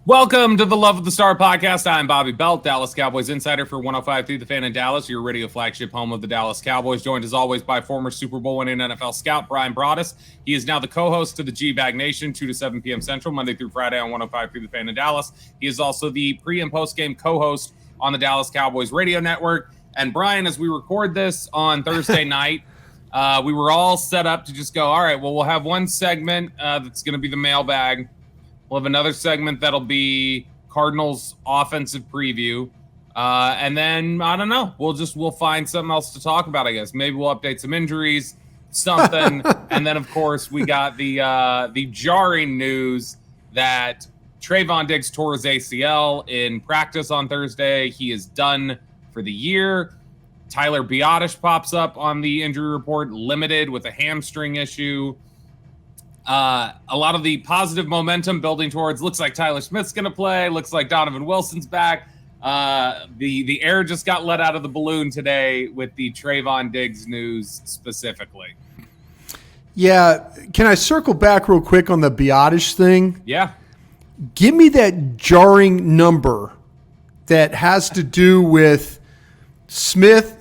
Welcome to the Love of the Star podcast. I'm Bobby Belt, Dallas Cowboys insider for 105 through the Fan in Dallas, your radio flagship home of the Dallas Cowboys, joined as always by former Super Bowl winning NFL scout Brian Broaddus. He is now the co-host to the G-Bag Nation, 2 to 7 p.m. Central, Monday through Friday on 105 through the Fan in Dallas. He is also the pre- and post-game co-host on the Dallas Cowboys radio network. And Brian, as we record this on Thursday night, we were all set up to just go, all right, well, we'll have one segment that's going to be the mailbag. We'll have another segment that'll be Cardinals offensive preview. And then, I don't know, we'll find something else to talk about, I guess. Maybe we'll update some injuries, something. And then, of course, we got the jarring news that Trevon Diggs tore his ACL in practice on Thursday. He is done for the year. Tyler Biadasz pops up on the injury report, limited with a hamstring issue. A lot of the positive momentum building towards looks like Tyler Smith's going to play. Looks like Donovan Wilson's back. The air just got let out of the balloon today with the Trevon Diggs news specifically. Yeah. Can I circle back real quick on the Biadasz thing? Yeah. Give me that jarring number that has to do with Smith,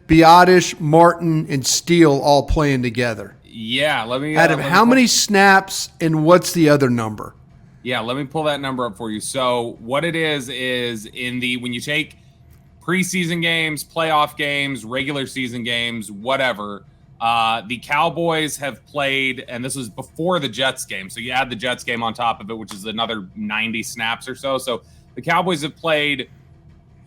Biadasz, Martin, and Steele all playing together. Yeah, let me. Out of how many snaps and what's the other number? Yeah, let me pull that number up for you. So what it is when you take preseason games, playoff games, regular season games, whatever, the Cowboys have played, and this was before the Jets game. So you add the Jets game on top of it, which is another 90 snaps or so. So the Cowboys have played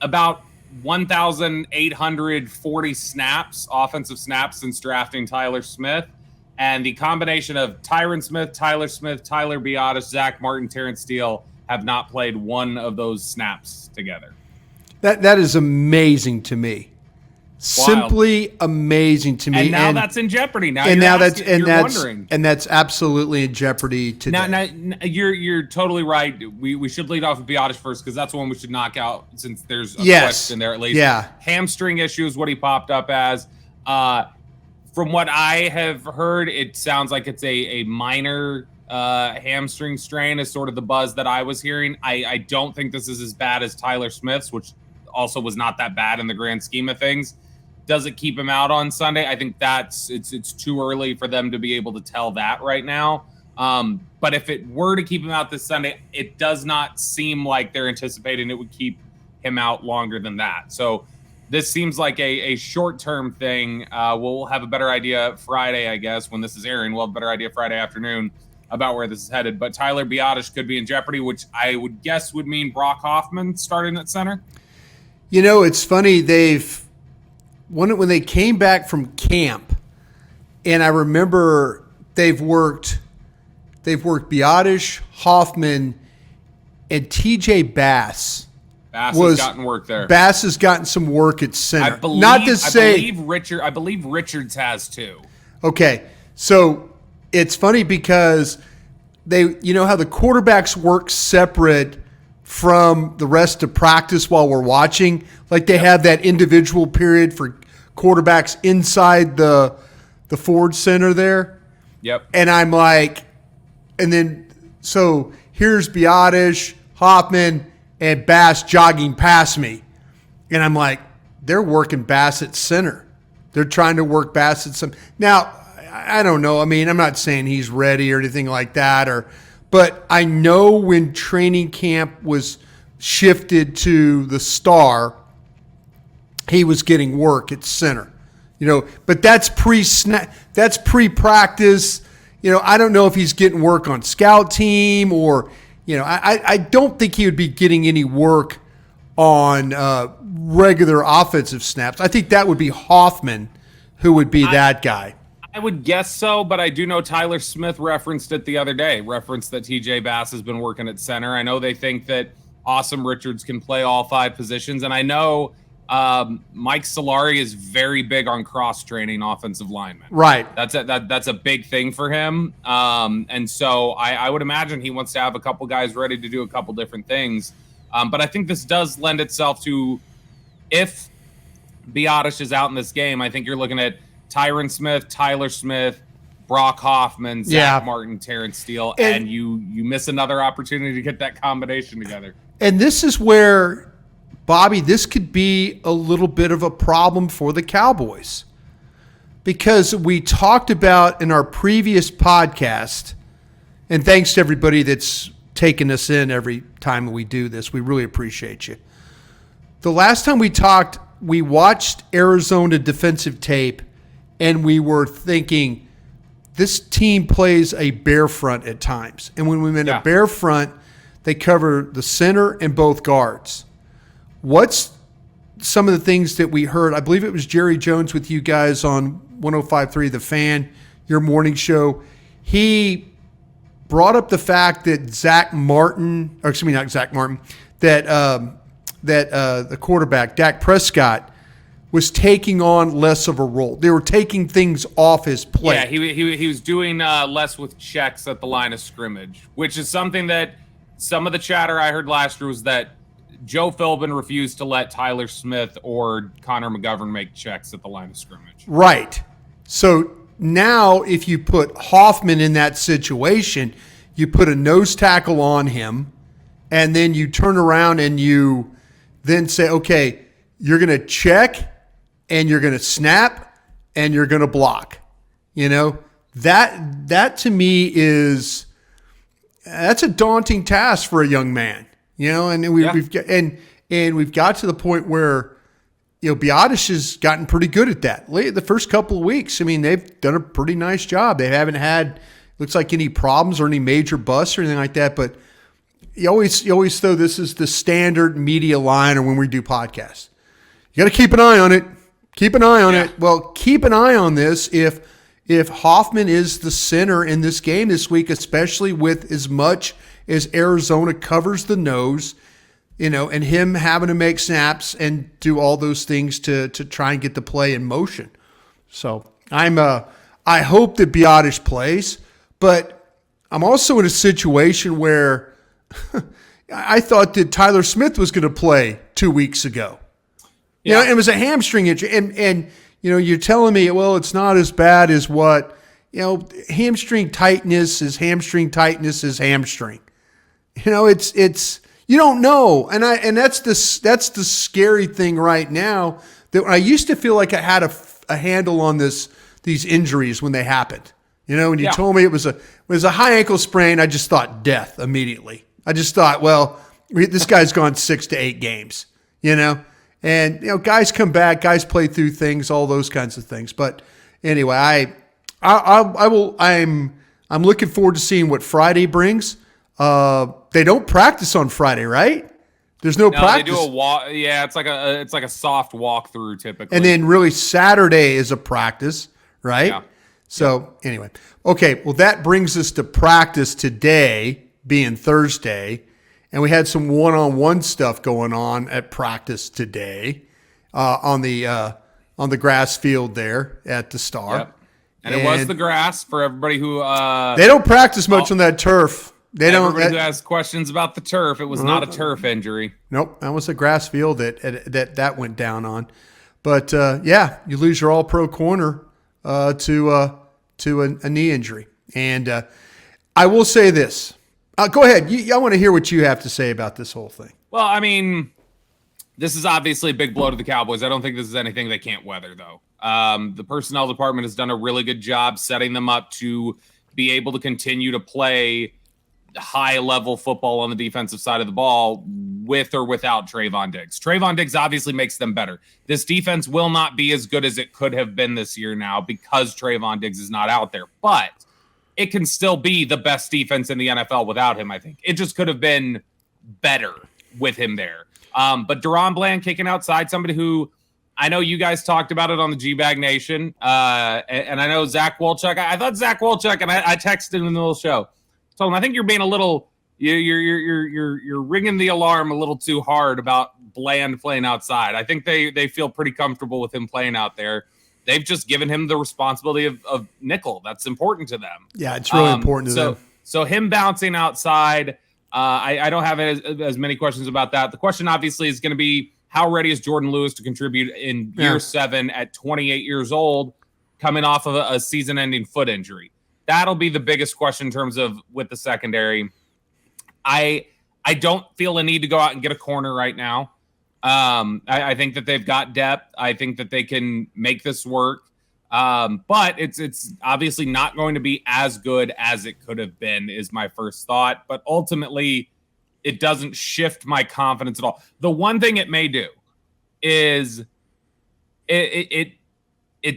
about 1,840 snaps, offensive snaps, since drafting Tyler Smith. And the combination of Tyron Smith, Tyler Biadasz, Zach Martin, Terrence Steele have not played one of those snaps together. That is amazing to me. Wild. Simply amazing to me. And now that's in jeopardy. Now that's absolutely in jeopardy today. Now you're totally right. We should lead off with Biadasz first because that's one we should knock out since there's a question there at least. Yeah. Hamstring issue is what he popped up as. From what I have heard, it sounds like it's a minor hamstring strain is sort of the buzz that I was hearing. I don't think this is as bad as Tyler Smith's, which also was not that bad in the grand scheme of things. Does it keep him out on Sunday? I think it's too early for them to be able to tell that right now. But if it were to keep him out this Sunday, it does not seem like they're anticipating it would keep him out longer than that. So this seems like a short-term thing. We'll have a better idea Friday, I guess, when this is airing. We'll have a better idea Friday afternoon about where this is headed. But Tyler Biadasz could be in jeopardy, which I would guess would mean Brock Hoffman starting at center. You know, it's funny. When they came back from camp, and I remember they've worked Biadasz, Hoffman, and T.J. Bass. Bass has gotten work there. Bass has gotten some work at center. I believe Richards has too. Okay, so it's funny because you know how the quarterbacks work separate from the rest of practice while we're watching. Like they have that individual period for quarterbacks inside the Ford Center there. Yep. And I'm like, and then so here's Biadasz, Hoffman, and Bass jogging past me. And I'm like, they're working Bass at center. They're trying to work Bass at some. Now, I don't know. I mean, I'm not saying he's ready or anything like that. But I know when training camp was shifted to the Star, he was getting work at center. You know, but that's pre-practice. You know, I don't know if he's getting work on scout team or – you know, I don't think he would be getting any work on regular offensive snaps. I think that would be Hoffman who would be that guy. I would guess so, but I do know Tyler Smith referenced it the other day, referenced that TJ Bass has been working at center. I know they think that Awesome Richards can play all five positions, and I know Mike Solari is very big on cross-training offensive linemen. Right. That's a big thing for him. And so I would imagine he wants to have a couple guys ready to do a couple different things. But I think this does lend itself to, if Biadasz is out in this game, I think you're looking at Tyron Smith, Tyler Smith, Brock Hoffman, Zach Martin, Terrence Steele, and you miss another opportunity to get that combination together. And this is where, Bobby, this could be a little bit of a problem for the Cowboys. Because we talked about in our previous podcast, and thanks to everybody that's taken us in every time we do this. We really appreciate you. The last time we talked, we watched Arizona defensive tape, and we were thinking, this team plays a bear front at times. And when we mean a bear front, they cover the center and both guards. What's some of the things that we heard? I believe it was Jerry Jones with you guys on 105.3 The Fan, your morning show. He brought up the fact that the quarterback, Dak Prescott, was taking on less of a role. They were taking things off his plate. Yeah, he was doing less with checks at the line of scrimmage, which is something that some of the chatter I heard last year was that Joe Philbin refused to let Tyler Smith or Connor McGovern make checks at the line of scrimmage. Right. So now if you put Hoffman in that situation, you put a nose tackle on him, and then you turn around and you then say, okay, you're going to check and you're going to snap and you're going to block. You know, that to me that's a daunting task for a young man. You know, and we've got to the point where, you know, Biadasz has gotten pretty good at that. The first couple of weeks, I mean, they've done a pretty nice job. They haven't had, looks like, any problems or any major busts or anything like that. But you always throw, this is the standard media line or when we do podcasts. You got to keep an eye on it. Keep an eye on it. Well, keep an eye on this if Hoffman is the center in this game this week, especially with as much as Arizona covers the nose, you know, and him having to make snaps and do all those things to try and get the play in motion. So I hope that Biadasz plays, but I'm also in a situation where I thought that Tyler Smith was going to play 2 weeks ago. You know, it was a hamstring injury, and you know, you're telling me, well, it's not as bad as what, you know, hamstring tightness is hamstring. You know, it's you don't know, and that's the scary thing right now. That I used to feel like I had a handle on these injuries when they happened. You know, when you told me it was a high ankle sprain, I just thought death immediately. I just thought, well, this guy's gone 6 to 8 games. You know, and you know, guys come back, guys play through things, all those kinds of things. But anyway, I'm looking forward to seeing what Friday brings. They don't practice on Friday, right? There's no practice. They do a walk. Yeah, it's like a soft walkthrough typically. And then really Saturday is a practice, right? Yeah. So anyway, okay. Well, that brings us to practice today, being Thursday, and we had some one-on-one stuff going on at practice today on the grass field there at the Star. Yep. And it was the grass for everybody who they don't practice much on that turf. They don't. Everybody who has questions about the turf, it was not a turf injury. Nope, that was a grass field that went down on. But yeah, you lose your All-Pro corner to a knee injury. And I will say this. Go ahead. I want to hear what you have to say about this whole thing. Well, I mean, this is obviously a big blow to the Cowboys. I don't think this is anything they can't weather, though. The personnel department has done a really good job setting them up to be able to continue to play high-level football on the defensive side of the ball with or without Trevon Diggs. Trevon Diggs obviously makes them better. This defense will not be as good as it could have been this year now because Trevon Diggs is not out there. But it can still be the best defense in the NFL without him, I think. It just could have been better with him there. But Deron Bland kicking outside, somebody who I know you guys talked about it on the G-Bag Nation. And I know Zach Wolchuk. I thought Zach Wolchuk, and I texted him in the little show. Told him, I think you're being a little, you're ringing the alarm a little too hard about Bland playing outside. I think they feel pretty comfortable with him playing out there. They've just given him the responsibility of nickel. That's important to them. Yeah, it's really important to them. So him bouncing outside, I don't have as many questions about that. The question obviously is going to be, how ready is Jordan Lewis to contribute in year 7 at 28 years old, coming off of a season-ending foot injury? that'll be the biggest question in terms of with the secondary. I don't feel a need to go out and get a corner right now. I think that they've got depth. I think that they can make this work. But it's obviously not going to be as good as it could have been, is my first thought. But ultimately, it doesn't shift my confidence at all. The one thing it may do is it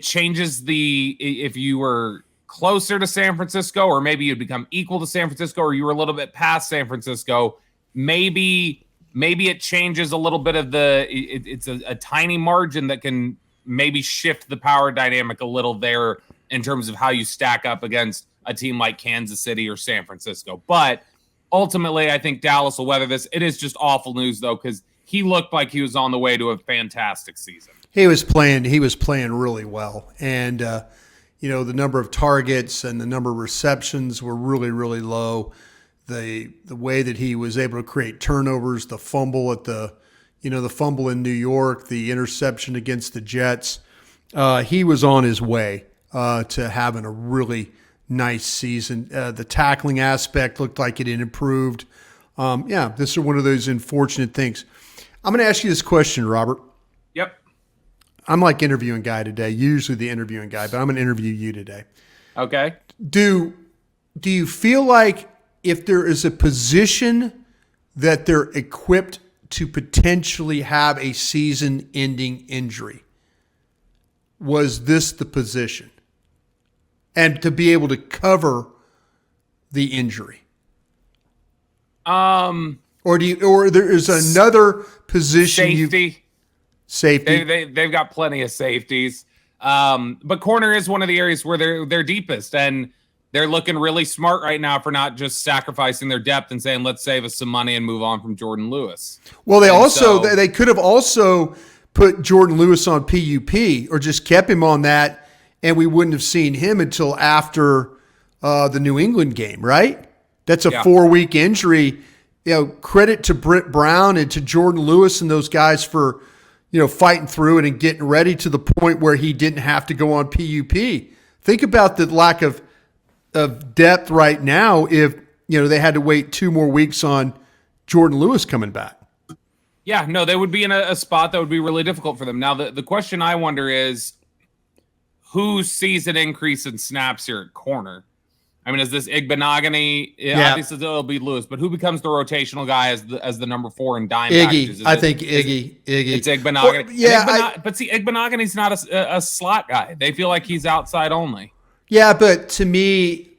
changes if you were closer to San Francisco, or maybe you'd become equal to San Francisco, or you were a little bit past San Francisco. Maybe it changes a little bit of it's a tiny margin that can maybe shift the power dynamic a little there in terms of how you stack up against a team like Kansas City or San Francisco. But ultimately, I think Dallas will weather this. It is just awful news, though, because he looked like he was on the way to a fantastic season. He was playing really well. And, the number of targets and the number of receptions were really, really low. The way that he was able to create turnovers, the fumble the fumble in New York, the interception against the Jets, he was on his way to having a really nice season. The tackling aspect looked like it had improved. This is one of those unfortunate things. I'm going to ask you this question, Robert. Yep. I'm like interviewing guy today, usually the interviewing guy, but I'm going to interview you today. Okay. Do you feel like if there is a position that they're equipped to potentially have a season-ending injury, was this the position? And to be able to cover the injury? Or there is another position? Safety. They've got plenty of safeties. But corner is one of the areas where they're deepest, and they're looking really smart right now for not just sacrificing their depth and saying, let's save us some money and move on from Jordan Lewis. Well, they could have also put Jordan Lewis on PUP or just kept him on that, and we wouldn't have seen him until after the New England game, right? That's a 4-week injury. Credit to Brent Brown and to Jordan Lewis and those guys for, fighting through it and getting ready to the point where he didn't have to go on PUP. Think about the lack of depth right now if they had to wait 2 more weeks on Jordan Lewis coming back. Yeah, no, they would be in a spot that would be really difficult for them. Now, the question I wonder is, who sees an increase in snaps here at corner? I mean, is this Igbenogany? Yeah. Obviously, it'll be Lewis, but who becomes the rotational guy as the number 4 in dime Iggy. packages? Iggy. It's Igbenogany. Well, yeah, but see, Igbenogany's not a slot guy. They feel like he's outside only. Yeah, but to me,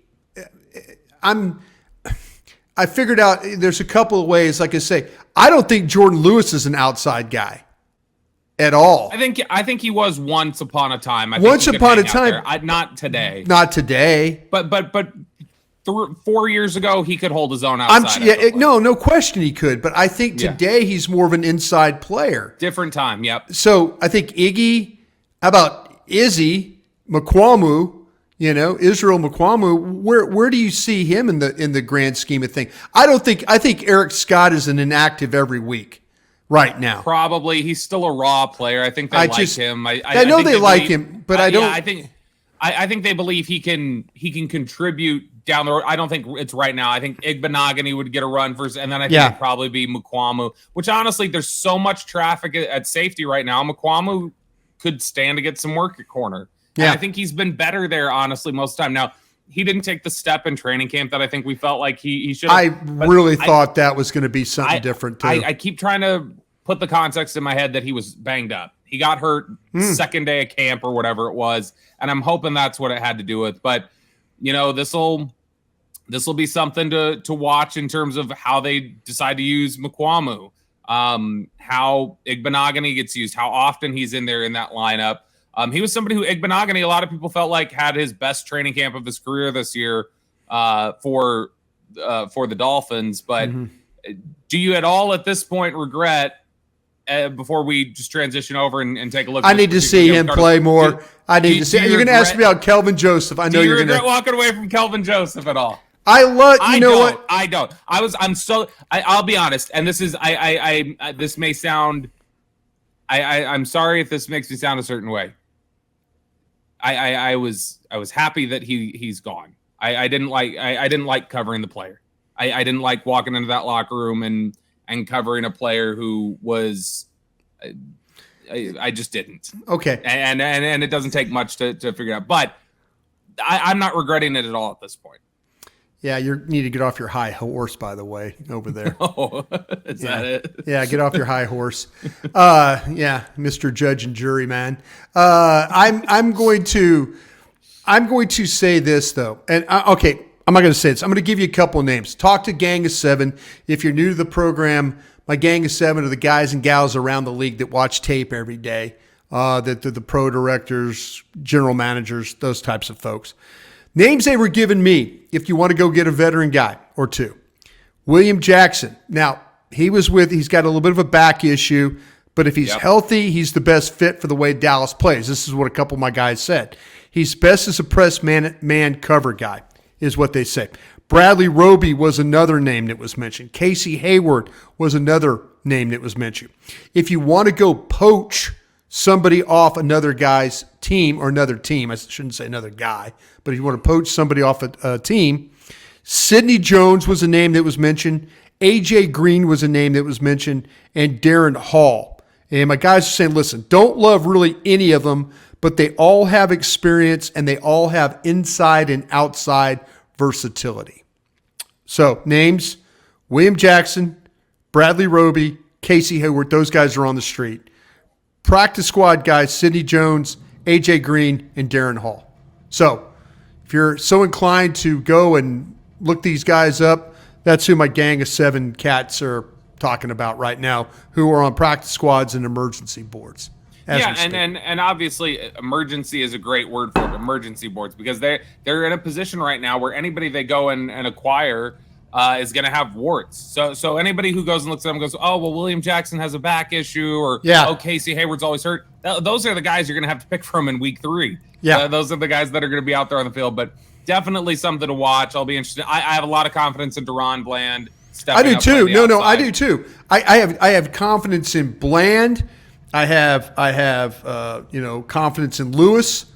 I figured out there's a couple of ways. Like I say, I don't think Jordan Lewis is an outside guy at all. I think he was once upon a time. Once upon a time, not today. Not today. But 4 years ago, he could hold his own outside. No question he could. But I think today he's more of an inside player. Different time. Yep. So I think Iggy. How about Izzy McQuamu? Israel McQuamu. Where do you see him in the grand scheme of things? I think Eric Scott is an inactive every week right now. Probably. He's still a raw player. I think they like him. I know they like him, but I don't. Yeah, I think they believe he can contribute down the road. I don't think it's right now. I think Igbenogany would get a run first, and then I think it'd probably be McQuamu, which honestly, there's so much traffic at safety right now. McQuamu could stand to get some work at corner. Yeah. And I think he's been better there, honestly, most of the time. Now, he didn't take the step in training camp that I think we felt like he should have. I really thought that was going to be something different, too. I keep trying to put the context in my head that he was banged up. He got hurt second day of camp or whatever it was, and I'm hoping that's what it had to do with. But, this will be something to watch in terms of how they decide to use McQuamu, how Igbenogany gets used, how often he's in there in that lineup. He was somebody who Igbenogany, a lot of people felt like had his best training camp of his career this year for the Dolphins. But do you at all at this point regret, before we just transition over and take a look? I need to see him play more. I need to see. You're going to ask me about Kelvin Joseph. I know you're going to regret walking away from Kelvin Joseph at all. I don't. I'll be honest, and this is this may sound. I'm sorry if this makes me sound a certain way. I was happy that he's gone. I didn't like covering the player. I didn't like walking into that locker room and covering a player who was. I just didn't. Okay. And it doesn't take much to figure out. But I'm not regretting it at all at this point. Yeah, you need to get off your high horse, by the way, over there. Oh, is that it? Yeah, get off your high horse. Yeah, Mr. Judge and Jury, man. I'm going to say this though, and okay, I'm not going to say this. I'm going to give you a couple of names. Talk to Gang of Seven. If you're new to the program, my Gang of Seven are the guys and gals around the league that watch tape every day. That they're the pro directors, general managers, those types of folks. Names they were giving me, if you want to go get a veteran guy or two. William Jackson. Now, he's got a little bit of a back issue, but if he's healthy, he's the best fit for the way Dallas plays. This is what a couple of my guys said. He's best as a press man cover guy, is what they say. Bradley Roby was another name that was mentioned. Casey Hayward was another name that was mentioned. If you want to go poach somebody off another guy's team or another team, I shouldn't say another guy, but if you want to poach somebody off a team, Sidney Jones was a name that was mentioned. A.J. Green was a name that was mentioned, and Darren Hall. And my guys are saying, listen, don't love really any of them, but they all have experience and they all have inside and outside versatility. So names, William Jackson, Bradley Roby, Casey Hayward, those guys are on the street. Practice squad guys, Sidney Jones, A.J. Green, and Darren Hall. So if you're so inclined to go and look these guys up, that's who my Gang of Seven cats are talking about right now, who are on practice squads and emergency boards. Yeah, and obviously emergency is a great word for it, emergency boards, because they're in a position right now where anybody they go and acquire is going to have warts. So anybody who goes and looks at them goes, oh, well, William Jackson has a back issue, or oh, Casey Hayward's always hurt. Those are the guys you're going to have to pick from in week 3. Yeah, those are the guys that are going to be out there on the field. But definitely something to watch. I'll be interested. I have a lot of confidence in Deron Bland. I do too. No, I do too. I have confidence in Bland. I have confidence in Lewis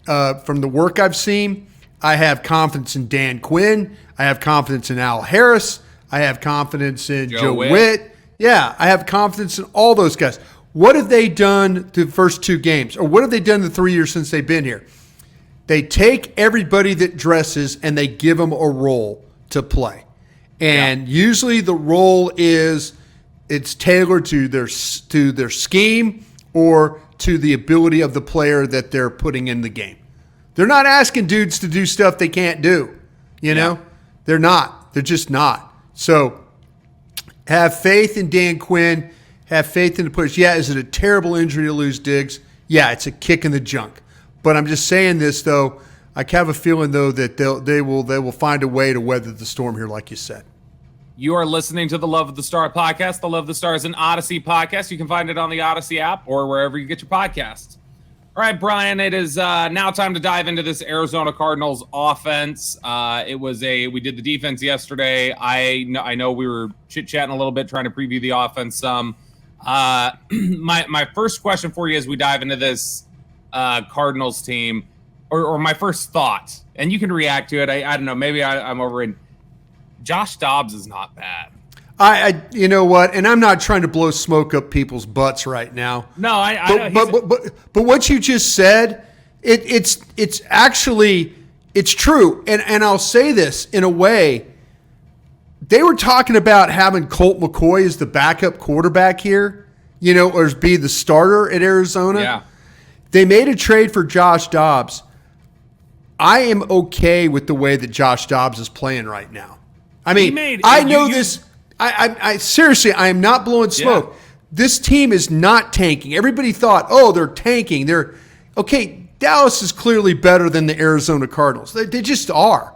from the work I've seen. I have confidence in Dan Quinn. I have confidence in Al Harris. I have confidence in Joe Witt. Yeah, I have confidence in all those guys. What have they done the first 2 games? Or what have they done the 3 years since they've been here? They take everybody that dresses and they give them a role to play. And usually the role is it's tailored to their scheme or to the ability of the player that they're putting in the game. They're not asking dudes to do stuff they can't do. You know? They're not. They're just not. So have faith in Dan Quinn. Have faith in the players. Yeah, is it a terrible injury to lose Diggs? Yeah, it's a kick in the junk. But I'm just saying this, though. I have a feeling, though, that they will find a way to weather the storm here, like you said. You are listening to the Love of the Star podcast. The Love of the Star is an Audacy podcast. You can find it on the Audacy app or wherever you get your podcasts. All right, Brian, it is now time to dive into this Arizona Cardinals offense. We did the defense yesterday. I know we were chit-chatting a little bit, trying to preview the offense some. My first question for you as we dive into this Cardinals team, or my first thought, and you can react to it. I don't know, maybe I'm overrated. Josh Dobbs is not bad. I you know what? And I'm not trying to blow smoke up people's butts right now. No, but what you just said, it's actually true. And I'll say this in a way. They were talking about having Colt McCoy as the backup quarterback here, or be the starter at Arizona. Yeah. They made a trade for Josh Dobbs. I am okay with the way that Josh Dobbs is playing right now. I mean, I seriously, I am not blowing smoke. Yeah. This team is not tanking. Everybody thought, oh, they're tanking. Okay. Dallas is clearly better than the Arizona Cardinals. They just are.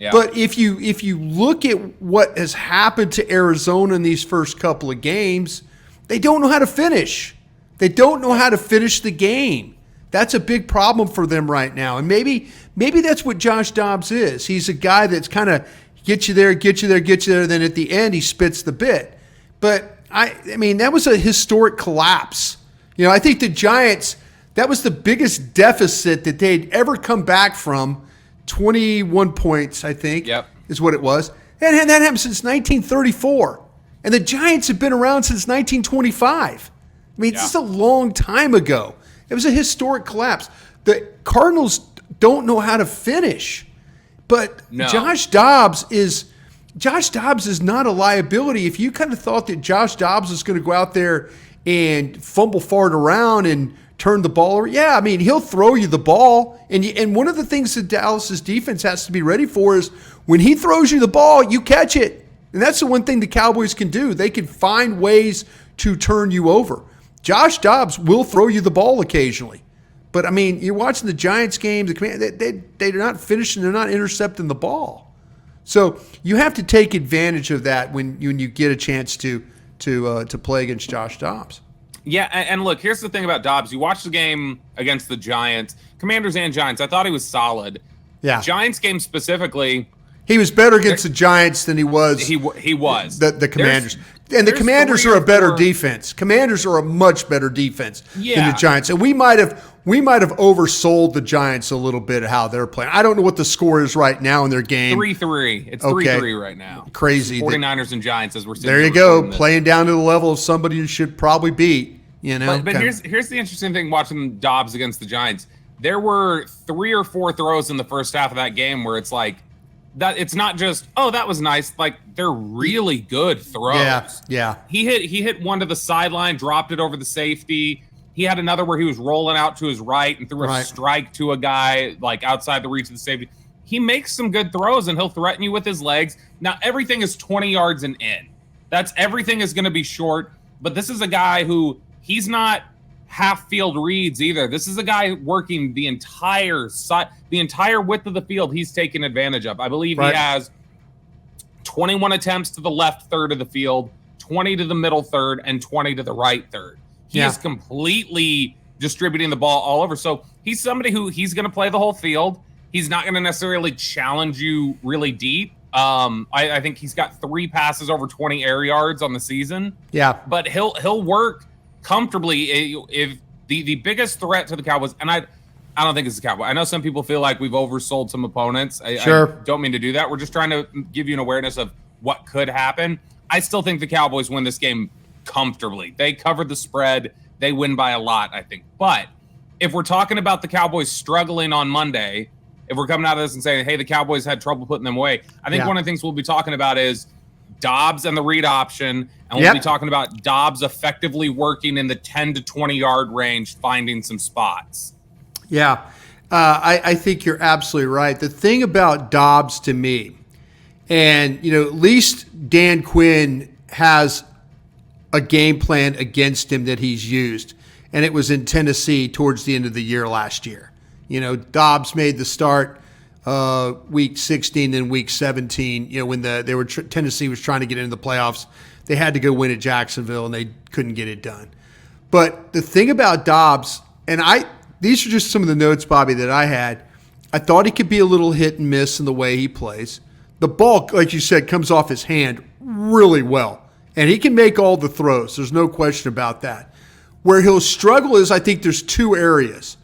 Yeah. But if you look at what has happened to Arizona in these first couple of games, they don't know how to finish. They don't know how to finish the game. That's a big problem for them right now. And maybe that's what Josh Dobbs is. He's a guy that's kind of get you there, then at the end he spits the bit. But I mean, that was a historic collapse. I think the Giants, that was the biggest deficit that they'd ever come back from 21 points, I think, Yep. is what it was. And that happened since 1934. And the Giants have been around since 1925. I mean, it's just a long time ago. It was a historic collapse. The Cardinals don't know how to finish. But Josh Dobbs is not a liability. If you kind of thought that Josh Dobbs was going to go out there and fumble fart around and turn the ball over, I mean, he'll throw you the ball. And one of the things that Dallas's defense has to be ready for is when he throws you the ball, you catch it. And that's the one thing the Cowboys can do. They can find ways to turn you over. Josh Dobbs will throw you the ball occasionally. But, I mean, you're watching the Giants game, they're not finishing, they're not intercepting the ball. So you have to take advantage of that when you get a chance to play against Josh Dobbs. Yeah, and look, here's the thing about Dobbs. You watch the game against the Giants, Commanders and Giants. I thought he was solid. Yeah. Giants game specifically. He was better against the Giants than he was. He was. The Commanders. And the Commanders are a better defense. Commanders are a much better defense than the Giants. And we might have oversold the Giants a little bit of how they're playing. I don't know what the score is right now in their game. 3-3. It's 3-3 right now. Crazy. 49ers and Giants as we're sitting there. You go, playing down to the level of somebody you should probably beat. You know. But here's the interesting thing watching Dobbs against the Giants. There were 3 or 4 throws in the first half of that game where it's like, that it's not just, oh, that was nice. Like, they're really good throws. Yeah. He hit one to the sideline, dropped it over the safety. He had another where he was rolling out to his right and threw a strike to a guy like outside the reach of the safety. He makes some good throws and he'll threaten you with his legs. Now everything is 20 yards and in. Everything is going to be short. But this is a guy who he's not half field reads either. This is a guy working the entire width of the field. He's taking advantage of. I believe he has 21 attempts to the left third of the field, 20 to the middle third, and 20 to the right third. He is completely distributing the ball all over. So he's somebody who he's going to play the whole field. He's not going to necessarily challenge you really deep. I think he's got 3 passes over 20 air yards on the season. Yeah, but he'll work comfortably. If the biggest threat to the Cowboys, and I don't think it's the Cowboys. I know some people feel like we've oversold some opponents. I don't mean to do that. We're just trying to give you an awareness of what could happen. I still think the Cowboys win this game comfortably. They covered the spread. They win by a lot, I think. But if we're talking about the Cowboys struggling on Monday, if we're coming out of this and saying, hey, the Cowboys had trouble putting them away, I think one of the things we'll be talking about is Dobbs and the read option, and we'll be talking about Dobbs effectively working in the 10 to 20-yard range, finding some spots. Yeah, I think you're absolutely right. The thing about Dobbs to me, and, at least Dan Quinn has a game plan against him that he's used, and it was in Tennessee towards the end of the year last year. Dobbs made the start week 16 and week 17. When Tennessee was trying to get into the playoffs, they had to go win at Jacksonville and they couldn't get it done. But the thing about Dobbs, and these are just some of the notes, Bobby, that I had. I thought he could be a little hit and miss in the way he plays. The ball, like you said, comes off his hand really well, and he can make all the throws. There's no question about that. Where he'll struggle is, I think there's 2 areas.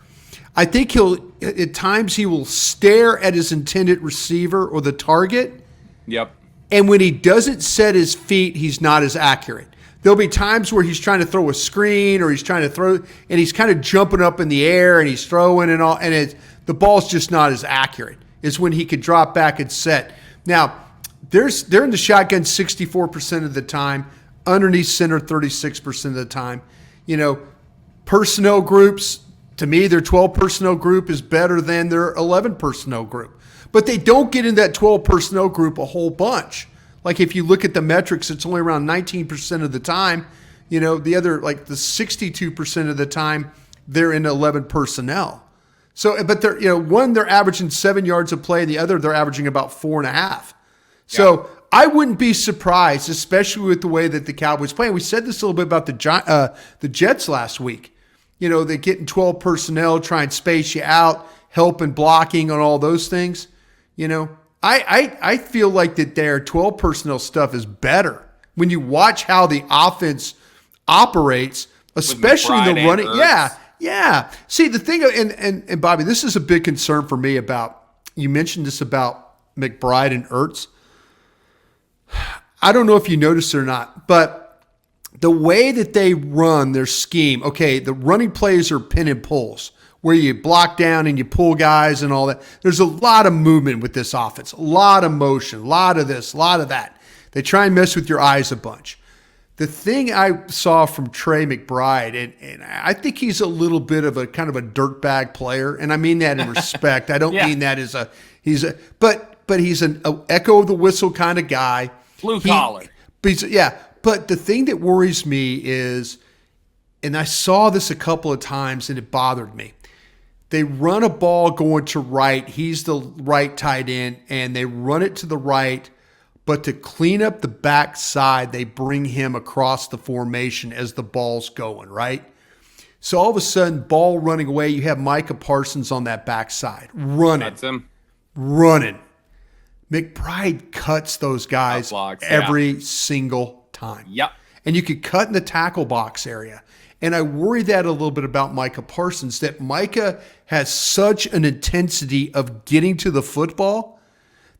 I think at times he will stare at his intended receiver or the target. Yep. And when he doesn't set his feet, he's not as accurate. There'll be times where he's trying to throw a screen or he's trying to throw, and he's kind of jumping up in the air and he's throwing and all, and the ball's just not as accurate. It's when he could drop back and set. Now, they're in the shotgun 64% of the time, underneath center 36% of the time. Personnel groups, to me, their 12 personnel group is better than their 11 personnel group. But they don't get in that 12 personnel group a whole bunch. Like if you look at the metrics, it's only around 19% of the time. The other, like the 62% of the time, they're in 11 personnel. So, but they're, one, they're averaging 7 yards a play, and the other, they're averaging about 4.5. So I wouldn't be surprised, especially with the way that the Cowboys play. And we said this a little bit about the Jets last week. They get in 12 personnel, try and space you out, help and blocking on all those things. I feel like that their 12 personnel stuff is better when you watch how the offense operates, especially the running. Yeah. See, the thing, and Bobby, this is a big concern for me about you mentioned this about McBride and Ertz. I don't know if you noticed it or not, but the way that they run their scheme, okay, the running plays are pin and pulls, where you block down and you pull guys and all that. There's a lot of movement with this offense, a lot of motion, a lot of this, a lot of that. They try and mess with your eyes a bunch. The thing I saw from Trey McBride, and I think he's a little bit of a kind of a dirtbag player, and I mean that in respect. I don't mean that as but he's an echo of the whistle kind of guy. Blue collar. But the thing that worries me is, and I saw this a couple of times and it bothered me. They run a ball going to right. He's the right tight end, and they run it to the right. But to clean up the backside, they bring him across the formation as the ball's going, right? So all of a sudden, ball running away, you have Micah Parsons on that backside, running. That's him. Running. McBride cuts those guys every single time. Yep. And you could cut in the tackle box area. And I worry that a little bit about Micah Parsons, that Micah has such an intensity of getting to the football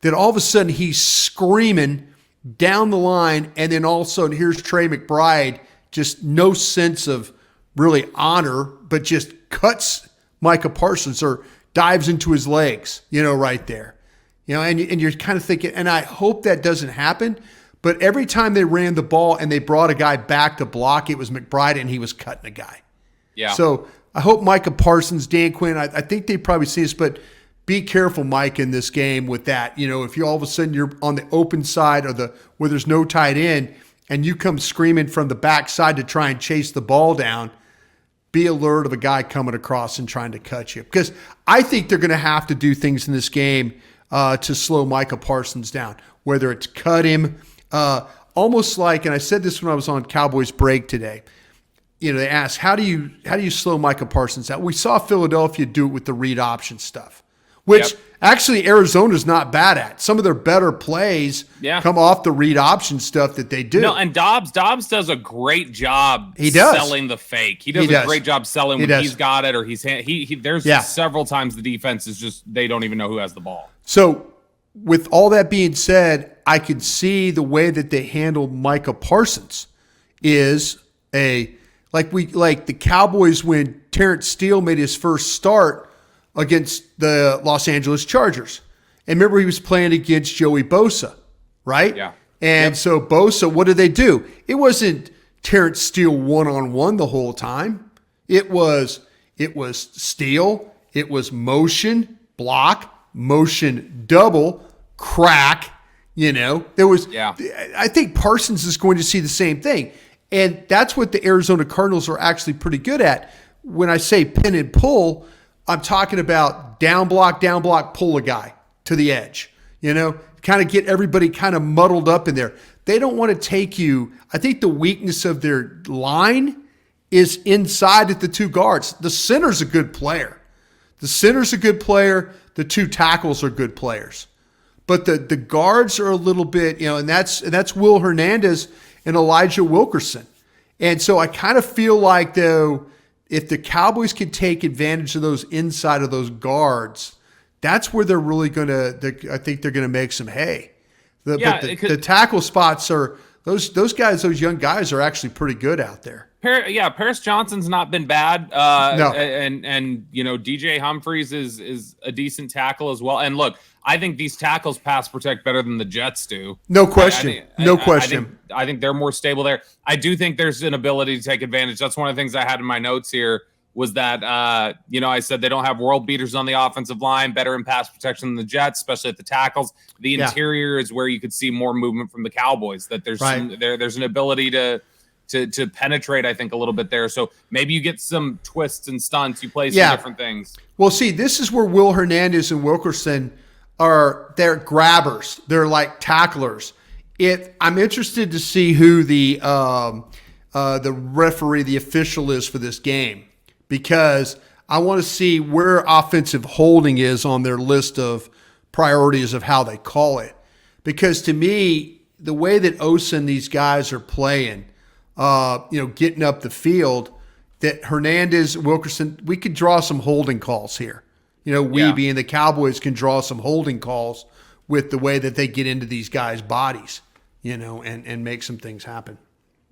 that all of a sudden he's screaming down the line, and then all of a sudden here's Trey McBride, just no sense of really honor, but just cuts Micah Parsons or dives into his legs, right there. And you're kind of thinking, and I hope that doesn't happen, but every time they ran the ball and they brought a guy back to block, it was McBride and he was cutting a guy. Yeah. So I hope Micah Parsons, Dan Quinn, I think they probably see this, but be careful, Mike, in this game with that. If you all of a sudden you're on the open side or where there's no tight end and you come screaming from the backside to try and chase the ball down, be alert of a guy coming across and trying to cut you. Because I think they're going to have to do things in this game to slow Micah Parsons down, whether it's cut him, almost like, and I said this when I was on Cowboys Break today, they asked, how do you slow Micah Parsons down? We saw Philadelphia do it with the read option stuff, which actually Arizona's not bad at. Some of their better plays come off the read option stuff that they do. No, and Dobbs does a great job selling the fake. He does a great job selling when he's got it or there's several times the defense is just, they don't even know who has the ball. So with all that being said, I could see the way that they handled Micah Parsons is like the Cowboys when Terrence Steele made his first start against the Los Angeles Chargers. And remember, he was playing against Joey Bosa, right? Yeah. And so Bosa, what did they do? It wasn't Terrence Steele one-on-one the whole time. It was Steele. It was motion, block, motion, double, crack. There was. Yeah. I think Parsons is going to see the same thing, and that's what the Arizona Cardinals are actually pretty good at. When I say pin and pull, I'm talking about down block, pull a guy to the edge. Kind of get everybody kind of muddled up in there. They don't want to take you. I think the weakness of their line is inside at the two guards. The center's a good player. The two tackles are good players. But the guards are a little bit, and that's Will Hernandez and Elijah Wilkerson. And so I kind of feel like, though, if the Cowboys can take advantage of those inside of those guards, that's where they're really going to – I think they're going to make some hay. The tackle spots are – those guys, those young guys are actually pretty good out there. Paris Johnson's not been bad. No. And DJ Humphries is a decent tackle as well. And look, I think these tackles pass protect better than the Jets do. No question. I think they're more stable there. I do think there's an ability to take advantage. That's one of the things I had in my notes here was that, I said they don't have world beaters on the offensive line, better in pass protection than the Jets, especially at the tackles. The interior is where you could see more movement from the Cowboys, that there's there's an ability to penetrate, I think, a little bit there. So maybe you get some twists and stunts. You play some different things. Well, see, this is where Will Hernandez and Wilkerson they're grabbers. They're like tacklers. I'm interested to see who the referee, the official is for this game, because I want to see where offensive holding is on their list of priorities of how they call it. Because to me, the way that Osa and these guys are playing, getting up the field, that Hernandez, Wilkerson, we could draw some holding calls here. We being the Cowboys can draw some holding calls with the way that they get into these guys' bodies, and make some things happen.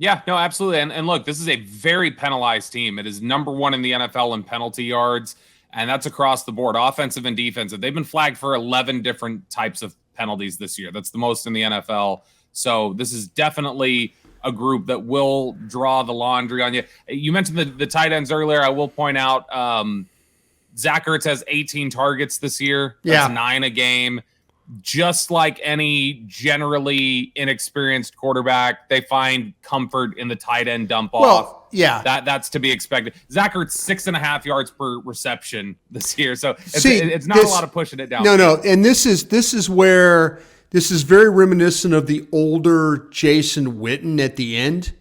Yeah, no, absolutely. And look, this is a very penalized team. It is number 1 in the NFL in penalty yards, and that's across the board, offensive and defensive. They've been flagged for 11 different types of penalties this year. That's the most in the NFL. So this is definitely a group that will draw the laundry on you. You mentioned the tight ends earlier. I will point out Zach Ertz has 18 targets this year. That's 9 a game. Just like any generally inexperienced quarterback, they find comfort in the tight end dump off. Well, yeah. That's to be expected. Zach Ertz 6.5 yards per reception this year. So it's not a lot of pushing it down. No. And this is where this is very reminiscent of the older Jason Witten at the end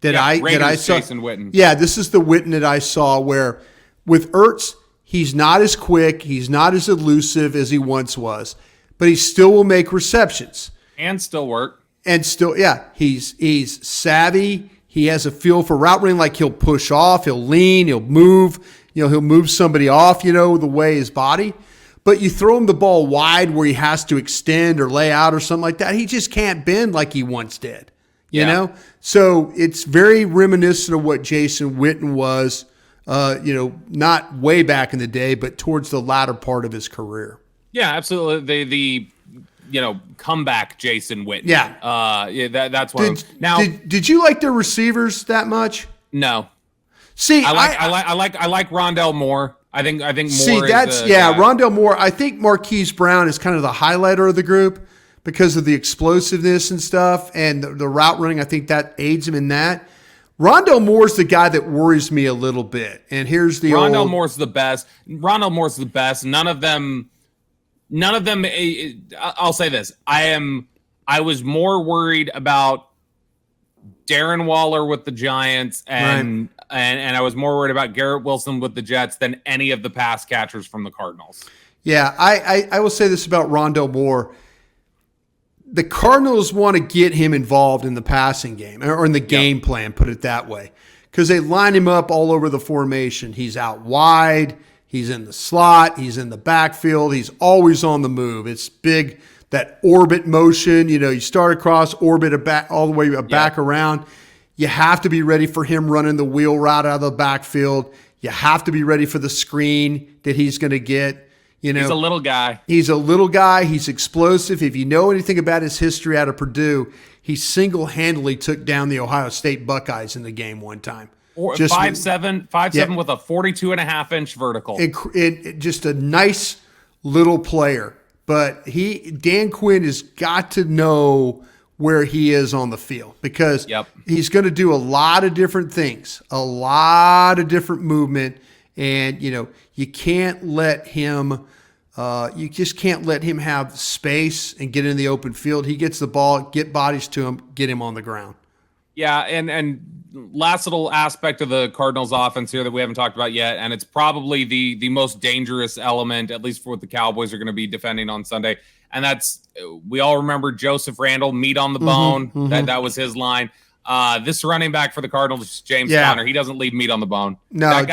that I saw. Jason Witten. Yeah, this is the Witten that I saw where with Ertz, he's not as quick, he's not as elusive as he once was, but he still will make receptions. And still work. And still, he's savvy. He has a feel for route running, like he'll push off, he'll lean, he'll move, he'll move somebody off, the way his body. But you throw him the ball wide where he has to extend or lay out or something like that, he just can't bend like he once did, you know? So it's very reminiscent of what Jason Witten was, not way back in the day, but towards the latter part of his career. Yeah, absolutely. The comeback Jason Witten. That's one. Did you like their receivers that much? No. See, I like Rondell Moore. I think Moore. See, Rondell Moore. I think Marquise Brown is kind of the highlighter of the group because of the explosiveness and stuff and the route running. I think that aids him in that. Rondell Moore's the guy that worries me a little bit. And here's the Rondell Moore's the best. Rondell Moore's the best. None of them. I'll say this. I was more worried about Darren Waller with the Giants and I was more worried about Garrett Wilson with the Jets than any of the pass catchers from the Cardinals. Yeah, I will say this about Rondell Moore. The Cardinals want to get him involved in the passing game or in the game plan, put it that way, because they line him up all over the formation. He's out wide. He's in the slot. He's in the backfield. He's always on the move. It's big, that orbit motion. You start across, orbit all the way back around. You have to be ready for him running the wheel route out of the backfield. You have to be ready for the screen that he's going to get. He's a little guy. He's a little guy. He's explosive. If you know anything about his history out of Purdue, he single-handedly took down the Ohio State Buckeyes in the game one time. 5'7" with a 42.5-inch vertical. Just a nice little player. But Dan Quinn has got to know where he is on the field because he's going to do a lot of different things, a lot of different movement, and you can't let him. You just can't let him have space and get in the open field. He gets the ball, get bodies to him, get him on the ground. Yeah, and last little aspect of the Cardinals offense here that we haven't talked about yet, and it's probably the most dangerous element, at least for what the Cowboys are going to be defending on Sunday, and that's, we all remember Joseph Randle, meat on the bone. That was his line. This running back for the Cardinals, James Conner, he doesn't leave meat on the bone. No, that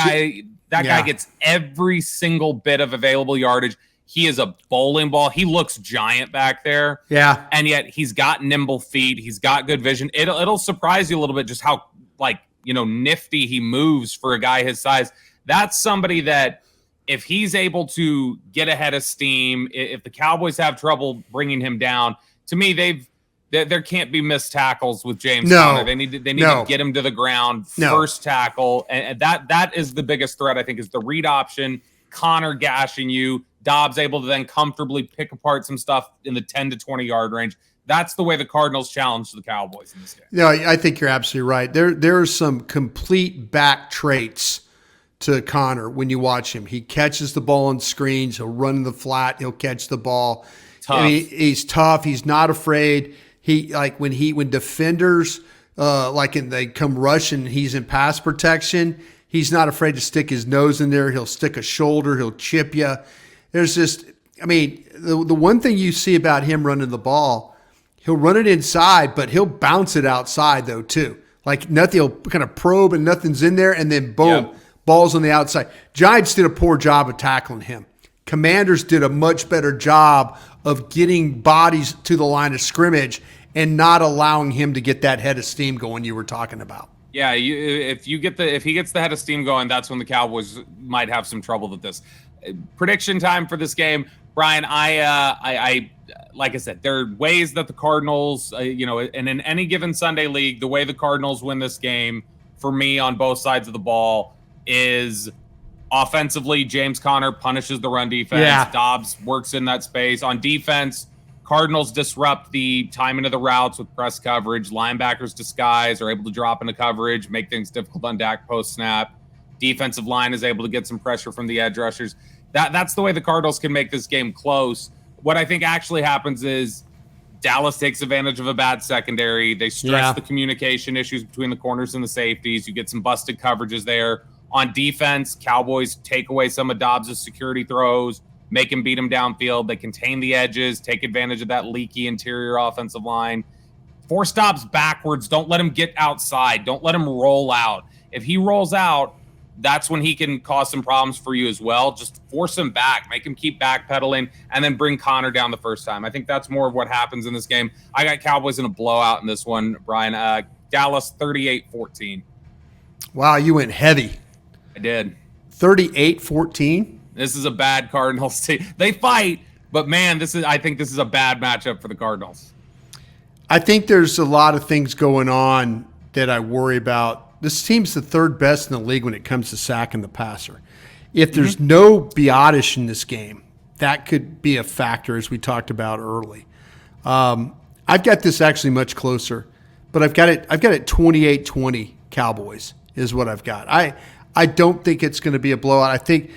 guy gets every single bit of available yardage. He is a bowling ball. He looks giant back there. Yeah. And yet he's got nimble feet. He's got good vision. It'll surprise you a little bit just how, nifty he moves for a guy his size. That's somebody that if he's able to get ahead of steam, if the Cowboys have trouble bringing him down, to me, there can't be missed tackles with James Conner. They need to get him to the ground, first tackle. And that is the biggest threat, I think, is the read option, Conner gashing you, Dobbs able to then comfortably pick apart some stuff in the 10 to 20 yard range. That's the way the Cardinals challenge the Cowboys in this game. No, I think you're absolutely right. There are some complete back traits to Conner when you watch him. He catches the ball on screens. He'll run in the flat. He'll catch the ball. Tough. He's tough. He's not afraid. When defenders they come rushing, he's in pass protection. He's not afraid to stick his nose in there. He'll stick a shoulder. He'll chip you. There's just, the one thing you see about him running the ball, he'll run it inside, but he'll bounce it outside though too. Like nothing, he'll kind of probe and nothing's in there, and then boom, ball's on the outside. Giants did a poor job of tackling him. Commanders did a much better job of getting bodies to the line of scrimmage and not allowing him to get that head of steam going you were talking about. Yeah, if he gets the head of steam going, that's when the Cowboys might have some trouble with this. Prediction time for this game, Brian. I like I said, there are ways that the Cardinals, and in any given Sunday league, the way the Cardinals win this game for me on both sides of the ball is offensively. James Conner punishes the run defense. Yeah. Dobbs works in that space. On defense, Cardinals disrupt the timing of the routes with press coverage. Linebackers disguise, are able to drop into coverage, make things difficult on Dak post snap. Defensive line is able to get some pressure from the edge rushers. That's the way the Cardinals can make this game close. What I think actually happens is Dallas takes advantage of a bad secondary. They stress the communication issues between the corners and the safeties. You get some busted coverages there. On defense, Cowboys take away some of Dobbs' security throws, make him beat him downfield. They contain the edges, take advantage of that leaky interior offensive line. Force Dobbs backwards. Don't let him get outside. Don't let him roll out. If he rolls out, that's when he can cause some problems for you as well. Just force him back, make him keep backpedaling, and then bring Conner down the first time. I think that's more of what happens in this game. I got Cowboys in a blowout in this one, Brian. Dallas 38-14. Wow, you went heavy. I did. 38-14? This is a bad Cardinals team. They fight, but man, I think this is a bad matchup for the Cardinals. I think there's a lot of things going on that I worry about. This team's the third best in the league when it comes to sacking the passer. If there's no Biotish in this game, that could be a factor, as we talked about early. I've got this actually much closer, but I've got it 28-20 Cowboys is what I've got. I don't think it's going to be a blowout. I think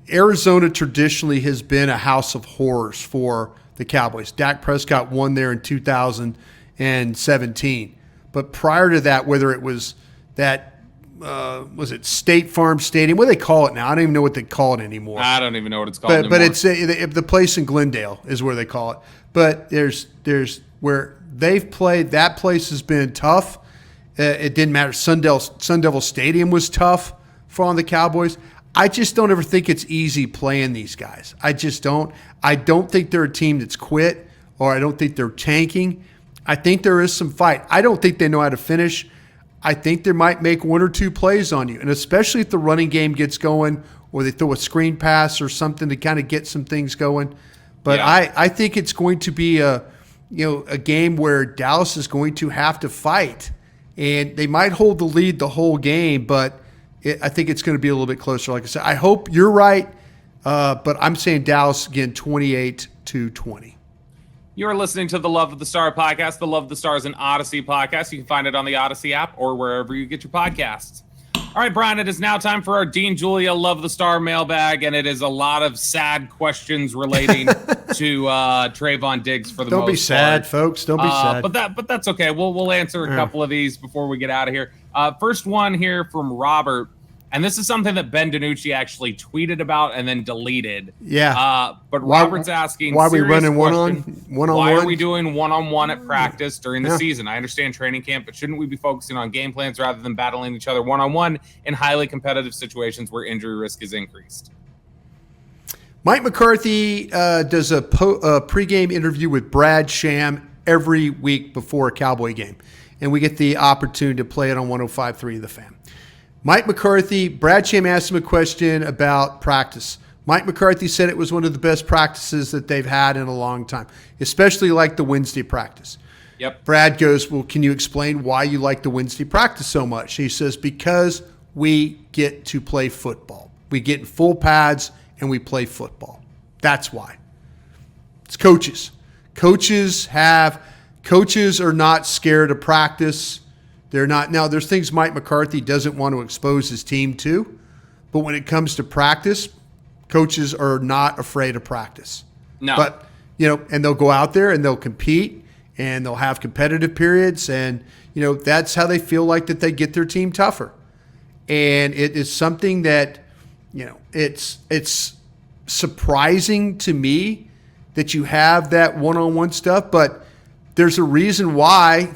Arizona traditionally has been a house of horrors for the Cowboys. Dak Prescott won there in 2017. But prior to that, whether it was that, was it State Farm Stadium? What do they call it now? I don't even know what they call it anymore. I don't even know what it's called anymore. But it's the place in Glendale is where they call it. But there's where they've played, that place has been tough. It didn't matter. Sun Devil Stadium was tough for the Cowboys. I just don't ever think it's easy playing these guys. I just don't. I don't think they're a team that's quit, or I don't think they're tanking. I think there is some fight. I don't think they know how to finish. I think they might make one or two plays on you, and especially if the running game gets going or they throw a screen pass or something to kind of get some things going. But I think it's going to be a game where Dallas is going to have to fight, and they might hold the lead the whole game, but I think it's going to be a little bit closer. Like I said, I hope you're right, but I'm saying Dallas again, 28-20. You are listening to the Love of the Star podcast. The Love of the Star is an Audacy podcast. You can find it on the Audacy app or wherever you get your podcasts. All right, Brian, it is now time for our Dean Julia Love of the Star mailbag, and it is a lot of sad questions relating to Trevon Diggs for the most part. Don't be sad, folks. Don't be sad. But that's okay. We'll answer a couple of these before we get out of here. First one here from Robert. And this is something that Ben DiNucci actually tweeted about and then deleted. Yeah. But Robert's asking, why are we running one-on-one? Why are we doing one-on-one at practice during the season? I understand training camp, but shouldn't we be focusing on game plans rather than battling each other one-on-one in highly competitive situations where injury risk is increased? Mike McCarthy does a pregame interview with Brad Sham every week before a Cowboy game. And we get the opportunity to play it on 105.3 The Fan. Mike McCarthy, Brad Sham asked him a question about practice. Mike McCarthy said it was one of the best practices that they've had in a long time, especially like the Wednesday practice. Yep. Brad goes, well, can you explain why you like the Wednesday practice so much? He says, because we get to play football. We get in full pads and we play football. That's why. It's coaches. Coaches are not scared of practice. They're not. Now, there's things Mike McCarthy doesn't want to expose his team to, but when it comes to practice, coaches are not afraid of practice. No. But, and they'll go out there and they'll compete and they'll have competitive periods, and, that's how they feel like that they get their team tougher. And it is something that, it's surprising to me that you have that one-on-one stuff, but there's a reason why.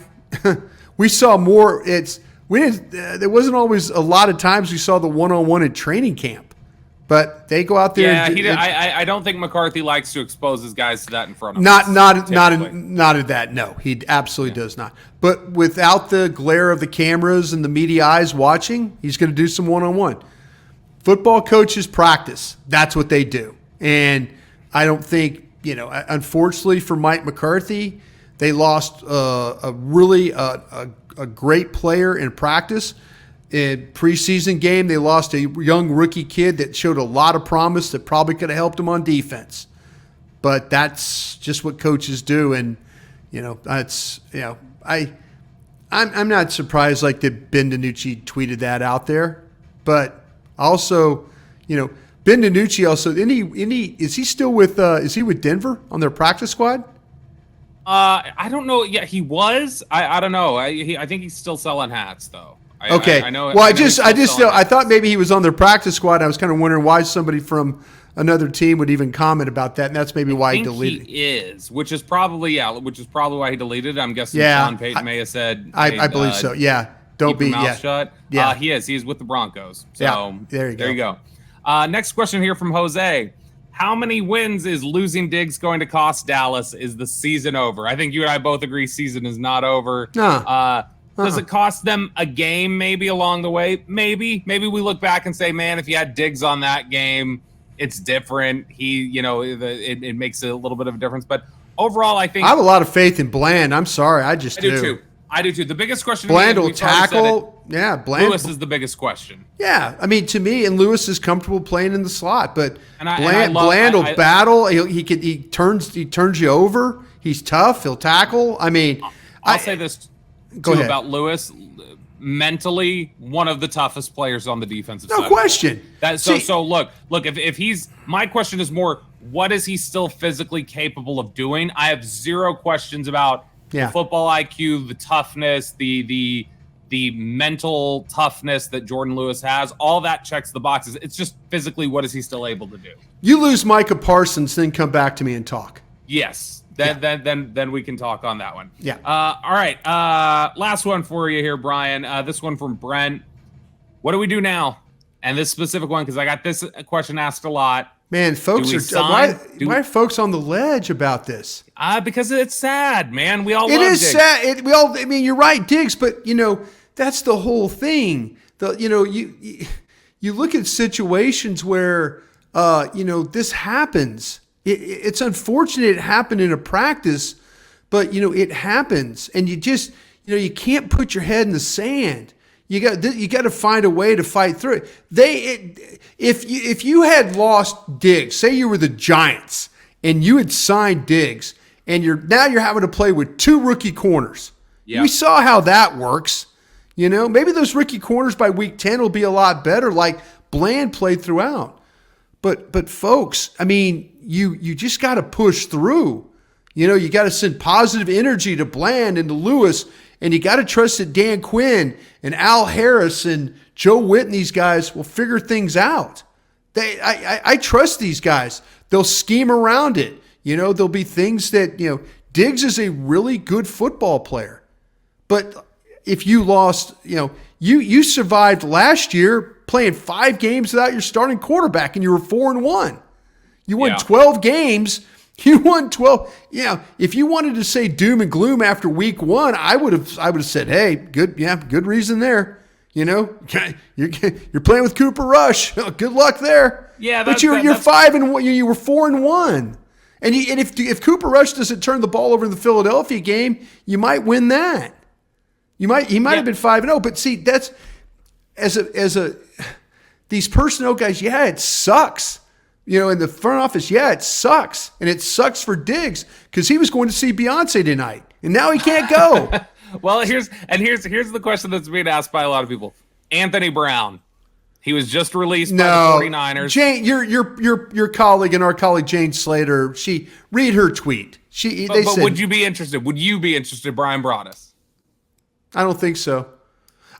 We saw more. There wasn't always a lot of times we saw the one-on-one in training camp, But they go out there. Yeah, I don't think McCarthy likes to expose his guys to that in front of not us. not at that. No, he absolutely does not. But without the glare of the cameras and the media eyes watching, he's going to do some one-on-one. Football coaches practice. That's what they do. And I don't think, unfortunately for Mike McCarthy, they lost a great player in practice. In preseason game, they lost a young rookie kid that showed a lot of promise that probably could have helped him on defense. But that's just what coaches do, and I'm not surprised like that Ben DiNucci tweeted that out there. But also, Ben DiNucci also is he still with is he with Denver on their practice squad? I don't know. Yeah, he was. I don't know. I think he's still selling hats though. Okay. I know. Well, I thought maybe he was on their practice squad. I was kind of wondering why somebody from another team would even comment about that, and that's maybe why he deleted it. He is, which is probably why he deleted it. I'm guessing Sean Payton may have said. I believe so. Yeah. Don't be mouth shut. Yeah. He is. He's with the Broncos. So yeah. There you go. Next question here from Jose. How many wins is losing Diggs going to cost Dallas? Is the season over? I think you and I both agree season is not over. No. Does it cost them a game maybe along the way? Maybe we look back and say, man, if you had Diggs on that game, it's different. It makes a little bit of a difference. But overall, I think I have a lot of faith in Bland. I'm sorry. I do too. I do too. The biggest question Bland will tackle. Yeah, Bland. Lewis is the biggest question. Yeah, I mean, to me, and Lewis is comfortable playing in the slot, but Bland will battle. He turns you over. He's tough. He'll tackle. I mean, I'll say this too about Lewis. Mentally, one of the toughest players on the defensive side. No question. So look. If he's, my question is more, what is he still physically capable of doing? I have zero questions about the football IQ, the toughness, the mental toughness that Jordan Lewis has. All that checks the boxes. It's just physically, what is he still able to do? You lose Micah Parsons, then come back to me and talk. Yes. Then we can talk on that one. Yeah. All right. Last one for you here, Brian. This one from Brent. What do we do now? And this specific one, because I got this question asked a lot. Man, folks why are folks on the ledge about this? Because it's sad, man. We all love It is Diggs. sad. I mean, you're right, Diggs, but that's the whole thing. You look at situations where this happens. It's unfortunate it happened in a practice, but it happens, and you just you can't put your head in the sand. You got to find a way to fight through it. If you had lost Diggs, say you were the Giants and you had signed Diggs, and now you're having to play with two rookie corners. Yeah. We saw how that works. Maybe those rookie corners by week 10 will be a lot better, like Bland played throughout. But folks, I mean, you just got to push through. You got to send positive energy to Bland and to Lewis, and you got to trust that Dan Quinn and Al Harris and Joe Witt and these guys will figure things out. I trust these guys. They'll scheme around it. There'll be things that, Diggs is a really good football player. But if you lost, you survived last year playing 5 games without your starting quarterback, and you were 4-1. You won 12 games. You won 12. If you wanted to say doom and gloom after week 1, I would have said, hey, good reason there. You're playing with Cooper Rush. Good luck there. Yeah, but you're 5-1. You were 4-1. And if Cooper Rush doesn't turn the ball over in the Philadelphia game, you might win that. He might have been 5-0. But see, that's these personnel guys. Yeah, it sucks. In the front office, it sucks. And it sucks for Diggs because he was going to see Beyonce tonight, and now he can't go. Well, here's the question that's being asked by a lot of people. Anthony Brown. He was just released by the 49ers. Jane, your colleague and our colleague Jane Slater, read her tweet. But would you be interested? Would you be interested, Brian Broaddus? I don't think so.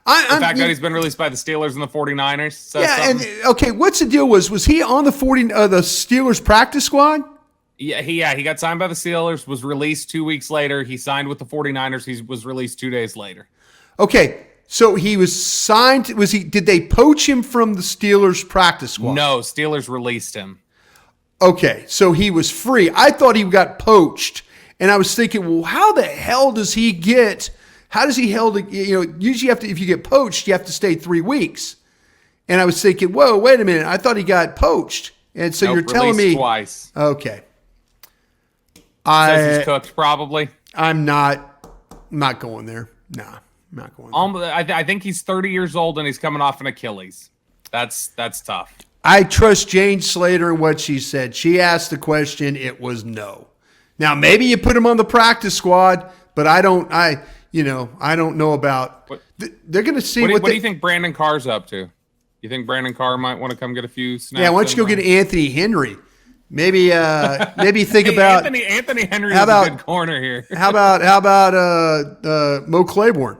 The fact that he's been released by the Steelers and the 49ers. And what's the deal? Was he on the the Steelers practice squad? Yeah, he got signed by the Steelers, was released 2 weeks later. He signed with the 49ers. He was released 2 days later. Okay, So he was signed. Did they poach him from the Steelers practice squad? No, Steelers released him. Okay, so he was free. I thought he got poached, and I was thinking, well, how the hell does he get? How does he held? Usually if you get poached, you have to stay 3 weeks. And I was thinking, whoa, wait a minute. I thought he got poached, and so you're telling me twice. Okay, Says he's cooked probably. I'm not going there. Nah, I'm not going there. I think he's 30 years old and he's coming off an Achilles. That's tough. I trust Jane Slater and what she said. She asked the question. It was no. Now maybe you put him on the practice squad, but I don't know about. They're going to see what do you think Brandon Carr's up to? You think Brandon Carr might want to come get a few snaps? Yeah, why don't you go get Anthony Henry? Maybe think about Anthony Henry is a good corner here. How about Mo Claiborne?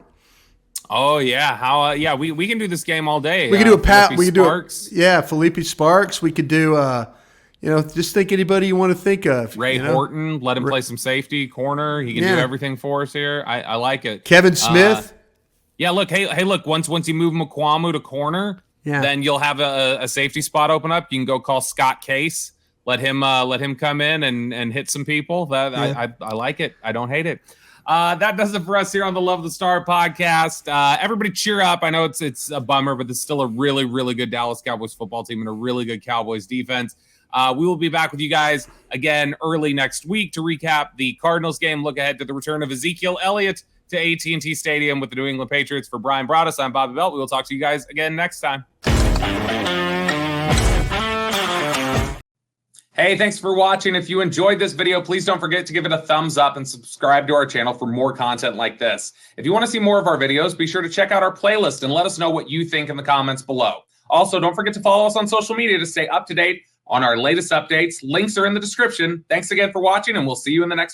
Oh yeah, we can do this game all day. We can do a Pat. We can do Felipe Sparks. We could do just think anybody you want to think of. Ray Horton, let him play some safety corner. He can do everything for us here. I like it. Kevin Smith. Look, look. Once you move McQuamu to corner, then you'll have a safety spot open up. You can go call Scott Case. Let him come in and hit some people. I like it. I don't hate it. That does it for us here on the Love of the Star podcast. Everybody cheer up. I know it's a bummer, but it's still a really, really good Dallas Cowboys football team and a really good Cowboys defense. We will be back with you guys again early next week to recap the Cardinals game, look ahead to the return of Ezekiel Elliott to AT&T Stadium with the New England Patriots. For Brian Broaddus, I'm Bobby Belt. We will talk to you guys again next time. Hey, thanks for watching. If you enjoyed this video, please don't forget to give it a thumbs up and subscribe to our channel for more content like this. If you want to see more of our videos, be sure to check out our playlist and let us know what you think in the comments below. Also, don't forget to follow us on social media to stay up to date on our latest updates. Links are in the description. Thanks again for watching, and we'll see you in the next